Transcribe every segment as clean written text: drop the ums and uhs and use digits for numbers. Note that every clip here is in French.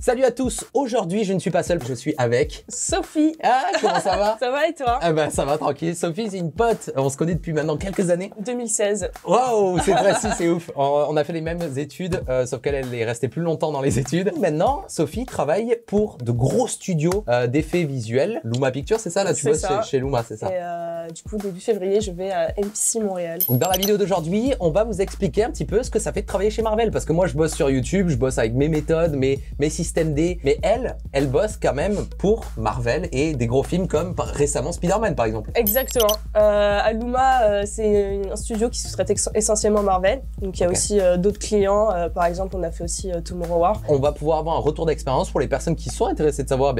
Salut à tous, aujourd'hui je ne suis pas seul, je suis avec Sophie. Ah, comment ça va? Ça va et toi? Ah bah ça va tranquille, Sophie c'est une pote, on se connaît depuis maintenant quelques années. 2016. Waouh, c'est précis, c'est ouf. On a fait les mêmes études, sauf qu'elle est restée plus longtemps dans les études. Maintenant, Sophie travaille pour de gros studios d'effets visuels. Luma Pictures, c'est ça? Là tu bosses chez Luma, c'est ça? Et du coup, début février, je vais à MPC Montréal. Donc dans la vidéo d'aujourd'hui, on va vous expliquer un petit peu ce que ça fait de travailler chez Marvel. Parce que moi je bosse sur YouTube, je bosse avec mes méthodes, mes systèmes D, mais elle bosse quand même pour Marvel et des gros films comme récemment Spider-Man par exemple. Exactement. À Luma, c'est un studio qui se traite essentiellement Marvel. Donc il y a aussi d'autres clients. Par exemple, on a fait aussi Tomorrow War. On va pouvoir avoir un retour d'expérience pour les personnes qui sont intéressées de savoir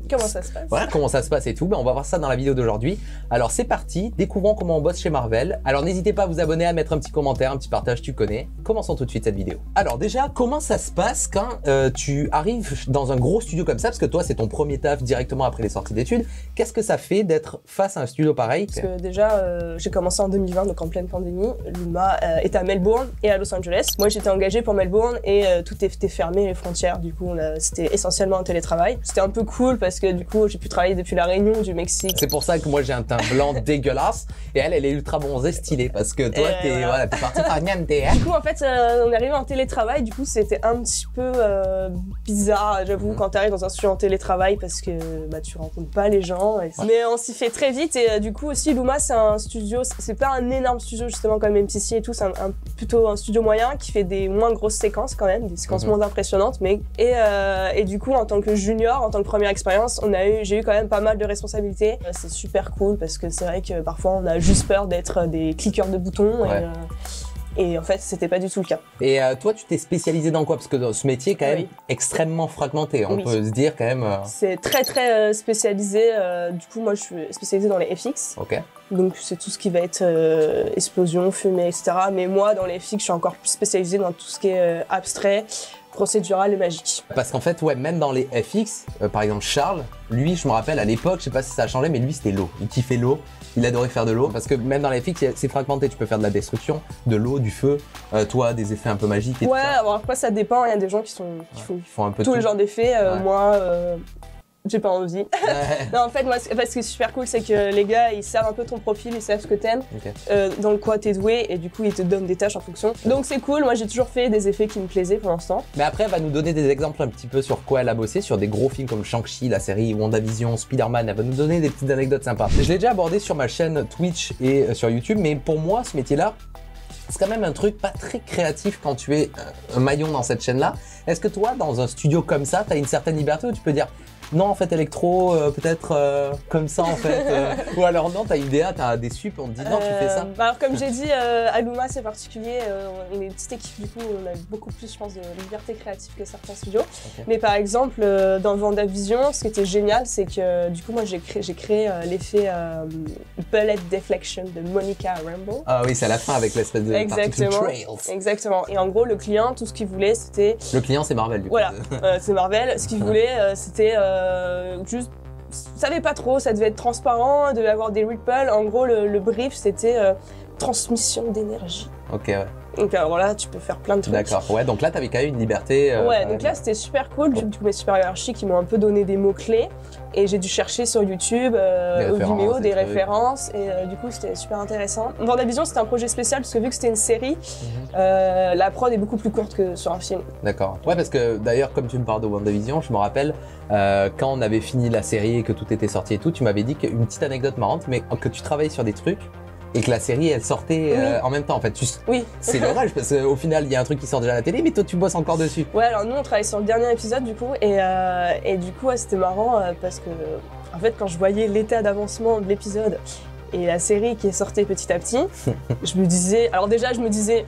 comment ça se passe. Voilà comment ça se passe et tout, on va voir ça dans la vidéo d'aujourd'hui. Alors c'est parti, découvrons comment on bosse chez Marvel. Alors n'hésitez pas à vous abonner, à mettre un petit commentaire, un petit partage, tu connais. Commençons tout de suite cette vidéo. Alors déjà, comment ça se passe quand tu arrives dans un gros studio comme ça? Parce que toi c'est ton premier taf directement après les sorties d'études. Qu'est-ce que ça fait d'être face à un studio pareil? Parce que déjà, j'ai commencé en 2020, donc en pleine pandémie. Luma était à Melbourne et à Los Angeles. Moi j'étais engagée pour Melbourne et tout était fermé, les frontières. Du coup, c'était essentiellement un télétravail. C'était un peu cool parce que du coup, j'ai pu travailler depuis la Réunion du Mexique. C'est pour ça que moi j'ai un teint blanc dégueulasse et elle est ultra bronzée stylée parce que toi t'es partie par niente. Du coup en fait on est arrivé en télétravail, du coup c'était un petit peu bizarre j'avoue quand t'arrives dans un studio en télétravail parce que tu rencontres pas les gens. Mais on s'y fait très vite et du coup aussi Luma c'est un studio, c'est pas un énorme studio justement comme MPC et tout, c'est plutôt un studio moyen qui fait des moins grosses séquences quand même, des séquences moins impressionnantes mais et du coup en tant que junior, en tant que première expérience, j'ai eu quand même pas mal de responsabilités. C'est super cool parce que c'est vrai que parfois on a juste peur d'être des cliqueurs de boutons et en fait c'était pas du tout le cas. Et toi tu t'es spécialisé dans quoi? Parce que dans ce métier est quand même extrêmement fragmenté, on peut se dire quand même. C'est très spécialisé, du coup moi je suis spécialisée dans les FX. Ok. Donc c'est tout ce qui va être explosion, fumée, etc. Mais moi dans les FX je suis encore plus spécialisée dans tout ce qui est abstrait, procédural et magique. Parce qu'en fait, même dans les FX, par exemple Charles, lui, je me rappelle à l'époque, je sais pas si ça a changé, mais lui c'était l'eau. Il kiffait l'eau, il adorait faire de l'eau. Parce que même dans les FX, c'est fragmenté, tu peux faire de la destruction, de l'eau, du feu, toi, des effets un peu magiques et tout ça. Alors après ça dépend, il y a des gens qui font un peu tous les genres d'effets. Moi, j'ai pas envie. Non, en fait, moi, ce qui est super cool, c'est que les gars, ils savent un peu ton profil, ils savent ce que t'aimes, dans quoi t'es doué, et du coup, ils te donnent des tâches en fonction. Donc c'est cool, moi j'ai toujours fait des effets qui me plaisaient pour l'instant. Mais après, elle va nous donner des exemples un petit peu sur quoi elle a bossé, sur des gros films comme Shang-Chi, la série WandaVision, Spider-Man, elle va nous donner des petites anecdotes sympas. Je l'ai déjà abordé sur ma chaîne Twitch et sur YouTube, mais pour moi, ce métier-là, c'est quand même un truc pas très créatif quand tu es un maillon dans cette chaîne-là. Est-ce que toi, dans un studio comme ça, t'as une certaine liberté où tu peux dire non, en fait, électro, peut-être comme ça, en fait. Ou alors, non, t'as idéa, t'as des sup, on te dit non, tu fais ça. Alors, comme j'ai dit, à Luma, c'est particulier. On est une petite équipe, du coup, on a beaucoup plus, je pense, de liberté créative que certains studios. Mais par exemple, dans WandaVision, ce qui était génial, c'est que, du coup, moi, j'ai créé l'effet Bullet Deflection de Monica Rambeau. Ah oui, c'est à la fin avec l'espèce de particle trails. Exactement. Et en gros, le client, tout ce qu'il voulait, c'était... Le client, c'est Marvel, du coup. Voilà, c'est Marvel. Ce qu'il voulait, c'était... juste, savais pas trop, ça devait être transparent, il devait avoir des ripples. En gros, le brief, c'était transmission d'énergie. Ok, ouais. Donc alors là, tu peux faire plein de trucs. D'accord, ouais, donc là, t'avais quand même une liberté. Ouais, donc là, c'était super cool. Du coup, mes supérieurs hiérarchiques, qui m'ont un peu donné des mots-clés. Et j'ai dû chercher sur YouTube, au Vimeo, des références. Et du coup, c'était super intéressant. WandaVision, c'était un projet spécial parce que vu que c'était une série, la prod est beaucoup plus courte que sur un film. D'accord. Ouais, parce que d'ailleurs, comme tu me parles de WandaVision, je me rappelle, quand on avait fini la série et que tout était sorti et tout, tu m'avais dit qu'une petite anecdote marrante, mais que tu travaillais sur des trucs et que la série elle sortait en même temps en fait. Oui. C'est l'orage parce qu'au final il y a un truc qui sort déjà à la télé mais toi tu bosses encore dessus. Ouais, alors nous on travaille sur le dernier épisode du coup et du coup c'était marrant parce que en fait quand je voyais l'état d'avancement de l'épisode et la série qui est sortie petit à petit, je me disais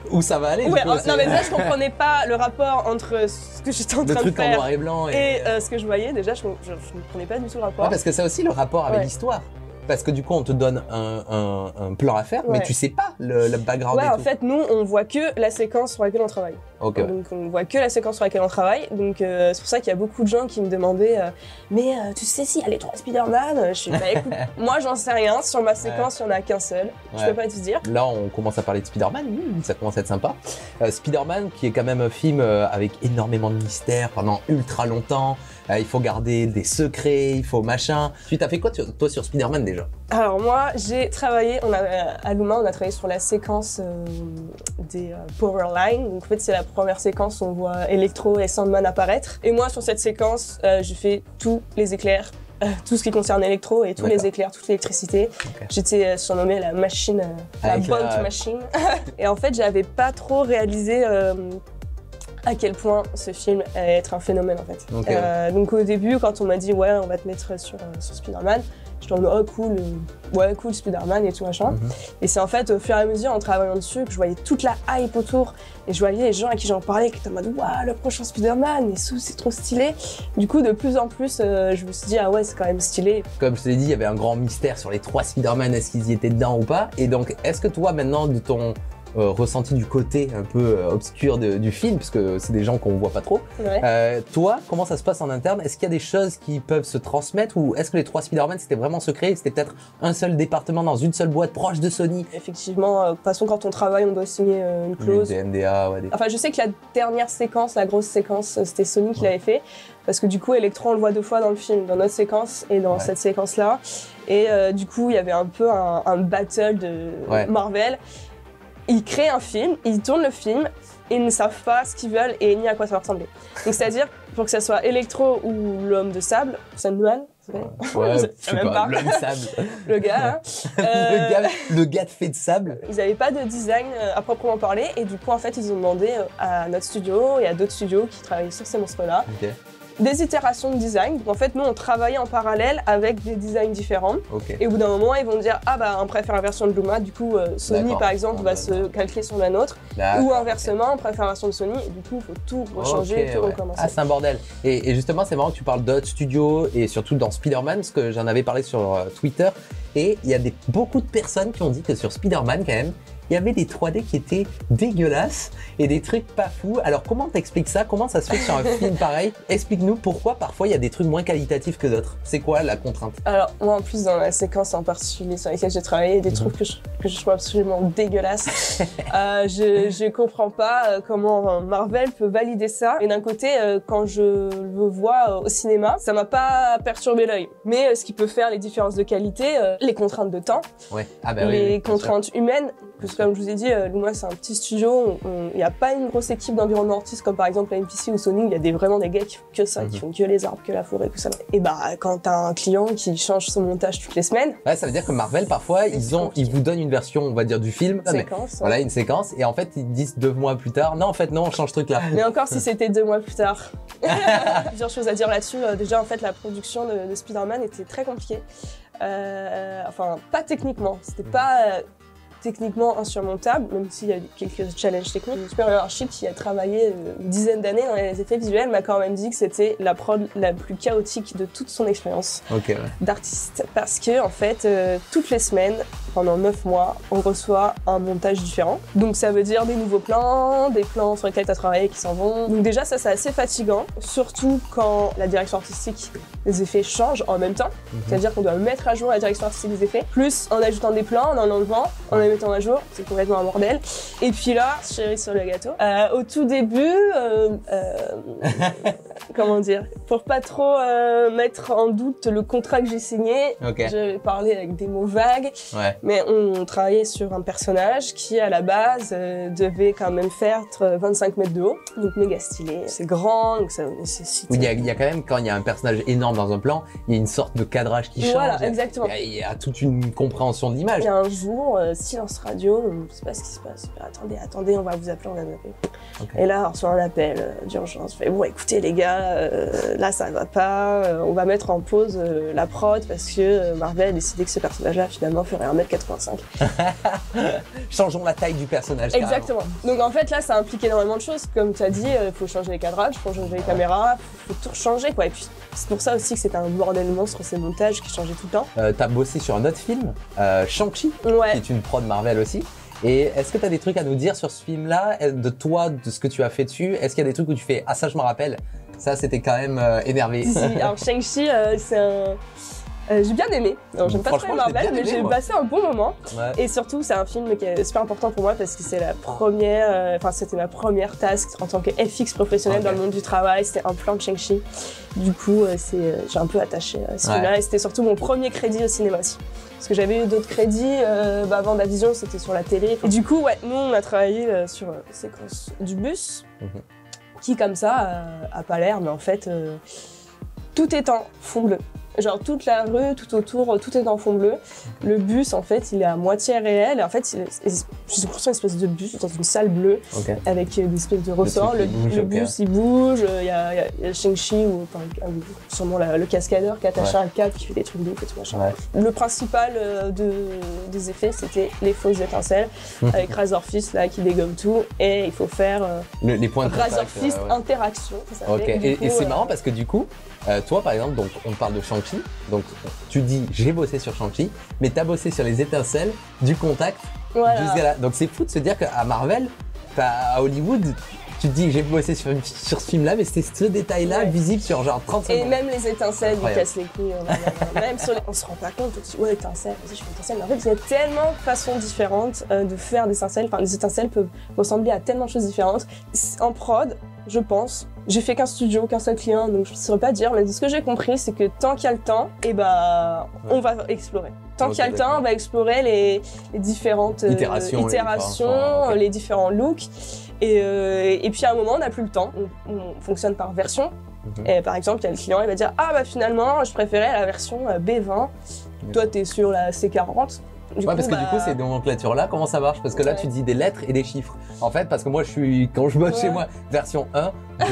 où ça va aller. Ouais, non mais déjà je comprenais pas le rapport entre ce que j'étais en train de faire, le truc en noir et blanc et ce que je voyais. Déjà je ne comprenais pas du tout le rapport. Ouais, parce que c'est aussi le rapport avec l'histoire. Parce que du coup, on te donne un plan à faire, mais tu sais pas le background. Ouais, en fait, nous, on voit que la séquence sur laquelle on travaille. Ok. Ouais. Donc on voit que la séquence sur laquelle on travaille. Donc c'est pour ça qu'il y a beaucoup de gens qui me demandaient mais tu sais s'il y a les 3 Spider-Man? Je suis bah écoute, moi j'en sais rien. Sur ma séquence, il n'y en a qu'un seul. Je peux pas te dire. Là, on commence à parler de Spider-Man. Ça commence à être sympa. Spider-Man, qui est quand même un film avec énormément de mystères pendant ultra longtemps. Il faut garder des secrets, il faut machin. Tu t'as fait quoi toi sur Spider-Man déjà? Alors moi, j'ai travaillé, à Luma, on a travaillé sur la séquence des Power Line. Donc en fait, c'est la première séquence où on voit Electro et Sandman apparaître. Et moi, sur cette séquence, j'ai fait tous les éclairs, tout ce qui concerne Electro et tous les éclairs, toute l'électricité. Okay. J'étais surnommée la machine, la Bolt Machine. Et en fait, j'avais pas trop réalisé à quel point ce film allait être un phénomène en fait. Okay. Donc au début, quand on m'a dit ouais, on va te mettre sur Spider-Man, j'étais en mode oh cool, ouais cool Spider-Man et tout machin. Et c'est en fait au fur et à mesure en travaillant dessus que je voyais toute la hype autour et je voyais les gens à qui j'en parlais qui étaient en mode waouh le prochain Spider-Man, mais c'est trop stylé. Du coup de plus en plus, je me suis dit ah ouais c'est quand même stylé. Comme je te l'ai dit, il y avait un grand mystère sur les 3 Spider-Man, est-ce qu'ils y étaient dedans ou pas? Et donc est-ce que toi maintenant de ton ressenti du côté un peu obscur du film, parce que c'est des gens qu'on voit pas trop. Ouais. Toi, comment ça se passe en interne? Est-ce qu'il y a des choses qui peuvent se transmettre ou est-ce que les 3 Spider-Man c'était vraiment secret? C'était peut-être un seul département dans une seule boîte proche de Sony? Effectivement, de toute façon quand on travaille on doit signer une clause. Des NDA, ouais. Enfin je sais que la dernière séquence, la grosse séquence, c'était Sony qui l'avait fait. Parce que du coup, Electro, on le voit 2 fois dans le film, dans notre séquence et dans cette séquence-là. Et du coup, il y avait un peu un battle de Marvel. Ils créent un film, ils tournent le film, et ils ne savent pas ce qu'ils veulent et ni à quoi ça va ressembler. Donc c'est-à-dire, pour que ça soit Electro ou l'homme de sable, Sandman, ouais, je sais pas, l'homme de sable. Le gars, le gars de fait de sable. Ils n'avaient pas de design à proprement parler et du coup, en fait, ils ont demandé à notre studio et à d'autres studios qui travaillaient sur ces monstres-là. Okay. Des itérations de design. Donc en fait, nous, on travaillait en parallèle avec des designs différents. Okay. Et au bout d'un moment, ils vont dire ah bah on préfère la version de Luma. Du coup, Sony par exemple va se calquer sur la nôtre. Ou inversement, on préfère la version de Sony. Et du coup, il faut tout rechanger, tout recommencer. Ah, c'est un bordel. Et justement, c'est marrant que tu parles d'autres studios et surtout dans Spider-Man, parce que j'en avais parlé sur Twitter. Et il y a beaucoup de personnes qui ont dit que sur Spider-Man, quand même, il y avait des 3D qui étaient dégueulasses et des trucs pas fous. Alors comment t'expliques ça? Comment ça se fait sur un film pareil? Explique-nous pourquoi parfois il y a des trucs moins qualitatifs que d'autres. C'est quoi la contrainte? Alors moi en plus dans la séquence en particulier sur laquelle j'ai travaillé, il y a des trucs que je trouve absolument dégueulasses. Je comprends pas comment Marvel peut valider ça. Et d'un côté, quand je le vois au cinéma, ça m'a pas perturbé l'œil. Mais ce qui peut faire les différences de qualité, les contraintes de temps, les contraintes humaines. Parce que comme je vous ai dit, Luma c'est un petit studio, il n'y a pas une grosse équipe d'environnement artiste comme par exemple la MPC ou Sony, il y a vraiment des gars qui font que ça, qui font que les arbres, que la forêt, tout ça. Et bah quand t'as un client qui change son montage toutes les semaines... Ouais, ça veut dire que Marvel parfois, ils vous donnent une version, on va dire, du film. Voilà, une séquence, et en fait ils disent 2 mois plus tard, non en fait non, on change ce truc là. Mais encore si c'était 2 mois plus tard. Plusieurs choses à dire là-dessus. Déjà en fait la production de Spider-Man était très compliquée. Enfin pas techniquement, c'était pas... techniquement insurmontable, même s'il y a quelques challenges techniques. Mon supérieur hiérarchique qui a travaillé une dizaine d'années dans les effets visuels m'a quand même dit que c'était la prod la plus chaotique de toute son expérience d'artiste. Parce que, en fait, toutes les semaines, pendant 9 mois, on reçoit un montage différent. Donc ça veut dire des nouveaux plans, des plans sur lesquels tu as travaillé qui s'en vont. Donc déjà, ça c'est assez fatigant, surtout quand la direction artistique des effets change en même temps. C'est-à-dire qu'on doit mettre à jour la direction artistique des effets, plus en ajoutant des plans, en enlevant, en les mettant à jour. C'est complètement un bordel. Et puis là, chérie sur le gâteau, au tout début, comment dire, pour pas trop mettre en doute le contrat que j'ai signé, j'avais parlé avec des mots vagues, mais on travaillait sur un personnage qui, à la base, devait quand même faire 25 mètres de haut, donc méga stylé. C'est grand, donc ça nécessite... Oui, il y a quand même, quand il y a un personnage énorme dans un plan, il y a une sorte de cadrage qui change. Voilà, exactement. Il y a toute une compréhension de l'image. Il y a un jour, silence radio, on ne sait pas ce qui se passe. Attendez, on va vous appeler, on va vous appeler. Et là, on reçoit un appel d'urgence. Bon, écoutez les gars, là ça va pas, on va mettre en pause la prod parce que Marvel a décidé que ce personnage-là finalement ferait 1m85. Changeons la taille du personnage. Exactement. Donc en fait là, ça implique énormément de choses. Comme tu as dit, il faut changer les cadrages, il faut changer les caméras, il faut tout changer quoi. Et puis c'est pour ça aussi que c'était un bordel monstre ces montages qui changeaient tout le temps. T'as bossé sur un autre film, Shang-Chi, qui est une prod Marvel aussi. Et est-ce que tu as des trucs à nous dire sur ce film-là, de toi, de ce que tu as fait dessus? Est-ce qu'il y a des trucs où tu fais « Ah ça je me rappelle, ça c'était quand même énervé ». Alors Shang-Chi, c'est un... j'ai bien aimé. Alors, j'aime pas trop Marvel, mais j'ai passé un bon moment. Ouais. Et surtout, c'est un film qui est super important pour moi parce que c'est la première, c'était ma première task en tant que FX professionnel dans le monde du travail. C'était un plan de Shang-Chi. Du coup, j'ai un peu attaché à ce film-là. Et c'était surtout mon premier crédit au cinéma aussi. Parce que j'avais eu d'autres crédits avant WandaVision, c'était sur la télé. Et du coup, ouais, nous, on a travaillé sur la séquence du bus, qui, comme ça, a pas l'air, mais en fait, tout est en fond bleu. Genre toute la rue, tout autour, tout est en fond bleu. Le bus, en fait, il est à moitié réel. Et en fait, je construis une espèce de bus dans une salle bleue avec des espèces de ressorts. Le bus, il bouge. Il y a Shang-Chi, ou sûrement le cascadeur qui attache un câble, qui fait des trucs d'eau et tout machin. Le principal des effets, c'était les fausses étincelles avec Razor Fist là, qui dégomme tout. Et il faut faire les points de Razor Fist interaction. Et c'est marrant parce que du coup, toi, par exemple, donc on parle de Shang-Chi, donc tu dis j'ai bossé sur Shang-Chi, mais t'as bossé sur les étincelles du contact jusqu'à là. Donc c'est fou de se dire qu'à Marvel, à Hollywood, tu te dis j'ai bossé sur ce film-là, mais c'était ce détail-là visible sur genre 30 secondes. Et même les étincelles, ils cassent les couilles. Même sur on se rend pas compte, on se dit ouais étincelles, vas-y je fais étincelles. Mais en fait, il y a tellement de façons différentes de faire des étincelles. Enfin, les étincelles peuvent ressembler à tellement de choses différentes. En prod, je pense. J'ai fait qu'un studio, qu'un seul client, donc je ne saurais pas dire, mais ce que j'ai compris, c'est que tant qu'il y a le temps, on va explorer. Tant qu'il y a le temps, on va explorer les différentes itérations, les différents looks. Et puis à un moment, on n'a plus le temps. On fonctionne par version. Et par exemple, il y a le client, il va dire « Ah bah finalement, je préférais la version B20. Toi, tu es sur la C40. » Parce que du coup, ces nomenclatures-là, comment ça marche? Parce que là, tu dis des lettres et des chiffres. En fait, parce que moi, quand je bosse chez moi, version 1, 2,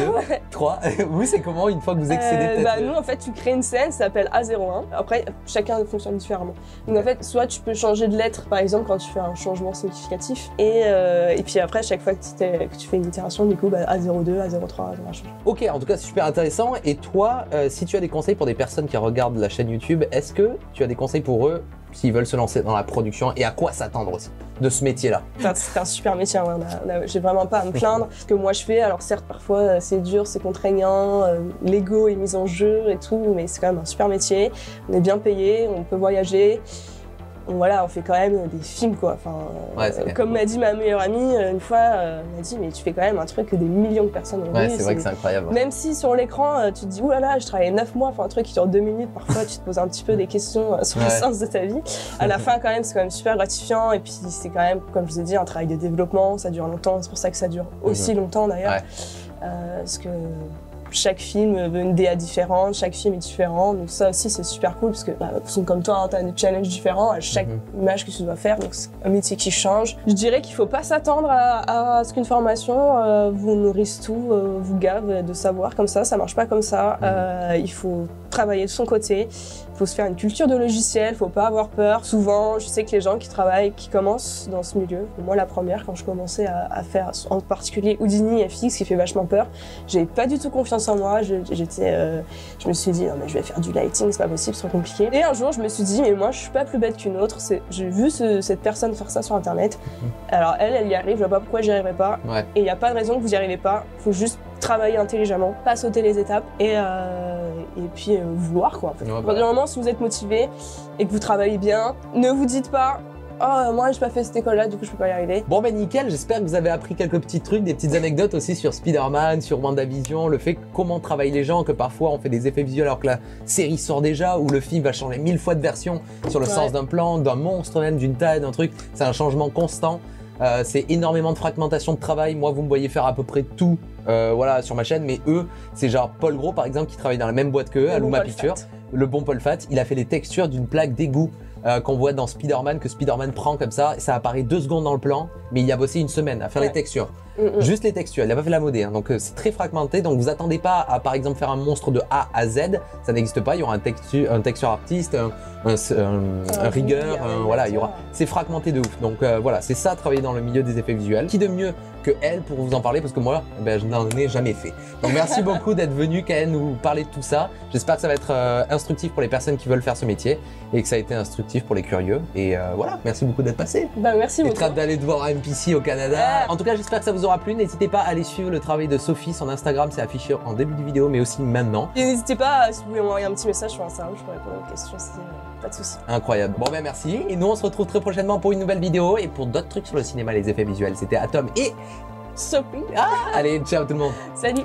3. Vous, c'est comment une fois que vous excédez nous, en fait, tu crées une scène, ça s'appelle A01. Après, chacun fonctionne différemment. Donc, en fait, soit tu peux changer de lettre, par exemple, quand tu fais un changement significatif. Et puis après, chaque fois que tu fais une itération, du coup, A02, A03, A01. Ok, en tout cas, c'est super intéressant. Et toi, si tu as des conseils pour des personnes qui regardent la chaîne YouTube, est-ce que tu as des conseils pour eux s'ils veulent se lancer dans la production et à quoi s'attendre aussi de ce métier-là? C'est un super métier, j'ai vraiment pas à me plaindre. Ce que moi je fais, alors certes parfois c'est dur, c'est contraignant, l'ego est mis en jeu et tout, mais c'est quand même un super métier. On est bien payé, on peut voyager. Voilà, on fait quand même des films quoi. Enfin, comme m'a dit ma meilleure amie une fois, elle m'a dit mais tu fais quand même un truc que des millions de personnes ont vu. C'est vrai que c'est incroyable. Même si sur l'écran tu te dis oulala, je travaillais 9 mois, enfin un truc qui dure 2 minutes, parfois tu te poses un petit peu des questions sur le sens de ta vie. À la fin quand même c'est quand même super gratifiant et puis c'est quand même comme je vous ai dit un travail de développement, ça dure longtemps, c'est pour ça que ça dure aussi longtemps d'ailleurs. Parce que chaque film veut une DA différente, chaque film est différent, donc ça aussi c'est super cool parce que comme toi, tu as des challenges différents à chaque image que tu dois faire, donc c'est un métier qui change. Je dirais qu'il faut pas s'attendre à ce qu'une formation vous nourrisse tout, vous gave de savoir comme ça marche pas comme ça. Il faut travailler de son côté, il faut se faire une culture de logiciel, faut pas avoir peur. Souvent, je sais que les gens qui commencent dans ce milieu, moi la première, quand je commençais à faire en particulier Houdini FX qui fait vachement peur, j'avais pas du tout confiance en moi, je me suis dit non mais je vais faire du lighting, c'est pas possible, c'est trop compliqué. Et un jour je me suis dit mais moi je suis pas plus bête qu'une autre, j'ai vu cette personne faire ça sur internet, alors elle y arrive, je vois pas pourquoi j'y arriverai pas, et il y a pas de raison que vous y arrivez pas, faut juste travailler intelligemment, pas sauter les étapes et puis vouloir quoi en fait. Normalement si vous êtes motivé et que vous travaillez bien, ne vous dites pas oh moi j'ai pas fait cette école là du coup je peux pas y arriver. Bon ben nickel, j'espère que vous avez appris quelques petits trucs, des petites anecdotes aussi sur Spider-Man, sur WandaVision, le fait comment travaillent les gens, que parfois on fait des effets visuels alors que la série sort déjà, ou le film va changer 1000 fois de version sur le sens d'un plan, d'un monstre même, d'une taille, d'un truc, c'est un changement constant. C'est énormément de fragmentation de travail. Moi, vous me voyez faire à peu près tout voilà, sur ma chaîne, mais eux, c'est genre Paul Gros par exemple qui travaille dans la même boîte qu'eux, à Luma Pictures, le bon Paul Fat, il a fait les textures d'une plaque d'égout qu'on voit dans Spider-Man, que Spider-Man prend comme ça apparaît 2 secondes dans le plan, mais il a bossé une semaine à faire les textures. Juste les textures, il n'a pas fait la modé, hein. Donc c'est très fragmenté, donc vous attendez pas à par exemple faire un monstre de A à Z, ça n'existe pas, il y aura un texture artiste, un rigueur, voilà, il y aura, c'est fragmenté de ouf, donc voilà, c'est ça travailler dans le milieu des effets visuels. Qui de mieux que elle pour vous en parler, parce que moi je n'en ai jamais fait. Donc merci beaucoup d'être venu Kaen nous parler de tout ça, j'espère que ça va être inspirant instructif pour les personnes qui veulent faire ce métier et que ça a été instructif pour les curieux. Et voilà, merci beaucoup d'être passé. Bah merci Et beaucoup. très hâte d'aller te voir à MPC au Canada. En tout cas, j'espère que ça vous aura plu. N'hésitez pas à aller suivre le travail de Sophie. Son Instagram, c'est affiché en début de vidéo, mais aussi maintenant. Et n'hésitez pas, si vous voulez m'envoyer un petit message sur Instagram, je pourrais répondre aux questions, pas de soucis. Incroyable. Bon ben merci. Et nous, on se retrouve très prochainement pour une nouvelle vidéo et pour d'autres trucs sur le cinéma, les effets visuels. C'était Atom et Sophie. allez, ciao tout le monde. Salut.